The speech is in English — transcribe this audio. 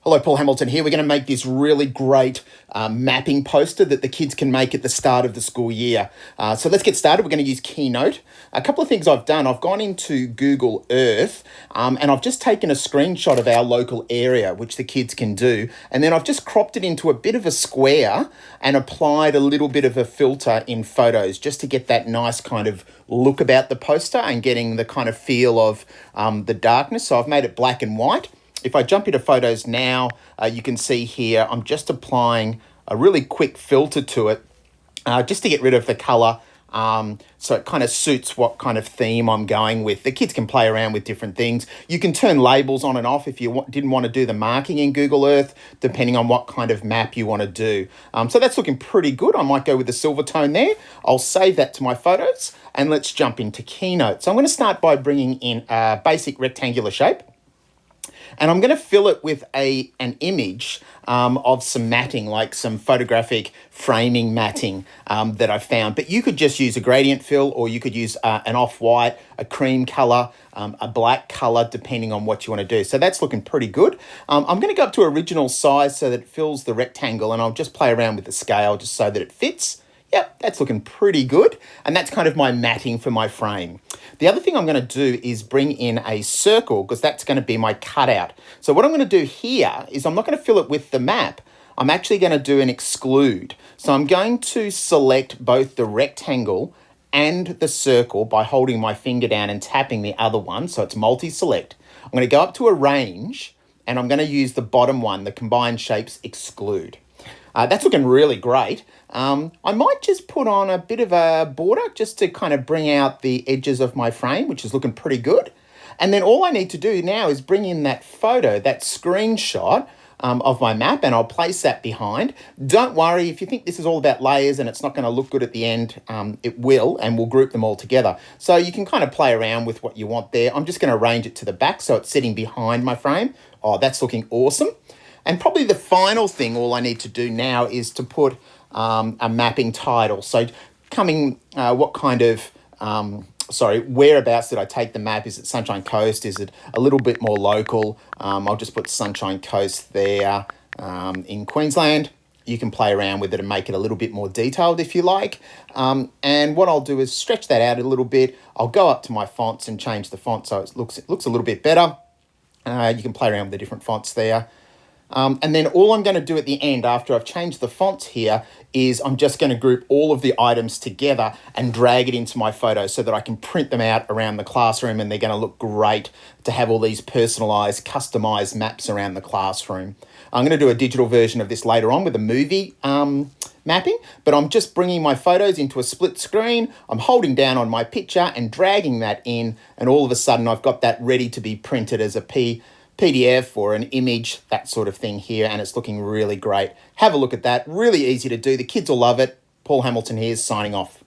Hello, Paul Hamilton here. We're going to make this really great mapping poster that the kids can make at the start of the school year. So let's get started. We're going to use Keynote. A couple of things I've done. I've gone into Google Earth and I've just taken a screenshot of our local area, which the kids can do. And then I've just cropped it into a bit of a square and applied a little bit of a filter in Photos just to get that nice kind of look about the poster and getting the kind of feel of the darkness. So I've made it black and white. If I jump into Photos now, you can see here, I'm just applying a really quick filter to it just to get rid of the color. So it kind of suits what kind of theme I'm going with. The kids can play around with different things. You can turn labels on and off if you didn't want to do the marking in Google Earth, depending on what kind of map you want to do. So that's looking pretty good. I might go with the silver tone there. I'll save that to my photos and let's jump into Keynote. So I'm going to start by bringing in a basic rectangular shape. And I'm going to fill it with an image of some matting, like some photographic framing matting that I found. But you could just use a gradient fill, or you could use an off-white, a cream color, a black color, depending on what you want to do. So that's looking pretty good. I'm going to go up to original size so that it fills the rectangle, and I'll just play around with the scale just so that it fits. Yep, that's looking pretty good. And that's kind of my matting for my frame. The other thing I'm going to do is bring in a circle, because that's going to be my cutout. So what I'm going to do here is I'm not going to fill it with the map. I'm actually going to do an exclude. So I'm going to select both the rectangle and the circle by holding my finger down and tapping the other one. So it's multi-select. I'm going to go up to arrange, and I'm going to use the bottom one, the combined shapes exclude. That's looking really great. I might just put on a bit of a border just to kind of bring out the edges of my frame, which is looking pretty good. And then all I need to do now is bring in that photo, that screenshot of my map, and I'll place that behind. Don't worry, if you think this is all about layers and it's not going to look good at the end, it will, and we'll group them all together. So you can kind of play around with what you want there. I'm just going to arrange it to the back so it's sitting behind my frame. Oh, that's looking awesome. And probably the final thing, all I need to do now is to put a mapping title. So what kind of, whereabouts did I take the map? Is it Sunshine Coast? Is it a little bit more local? I'll just put Sunshine Coast there in Queensland. You can play around with it and make it a little bit more detailed if you like. And what I'll do is stretch that out a little bit. I'll go up to my fonts and change the font so it looks a little bit better. You can play around with the different fonts there. And then all I'm going to do at the end, after I've changed the fonts here, is I'm just going to group all of the items together and drag it into my photo so that I can print them out around the classroom, and they're going to look great to have all these personalized, customized maps around the classroom. I'm going to do a digital version of this later on with a movie mapping, but I'm just bringing my photos into a split screen. I'm holding down on my picture and dragging that in, and all of a sudden I've got that ready to be printed as a PDF or an image, that sort of thing here, and it's looking really great. Have a look at that. Really easy to do. The kids will love it. Paul Hamilton here, signing off.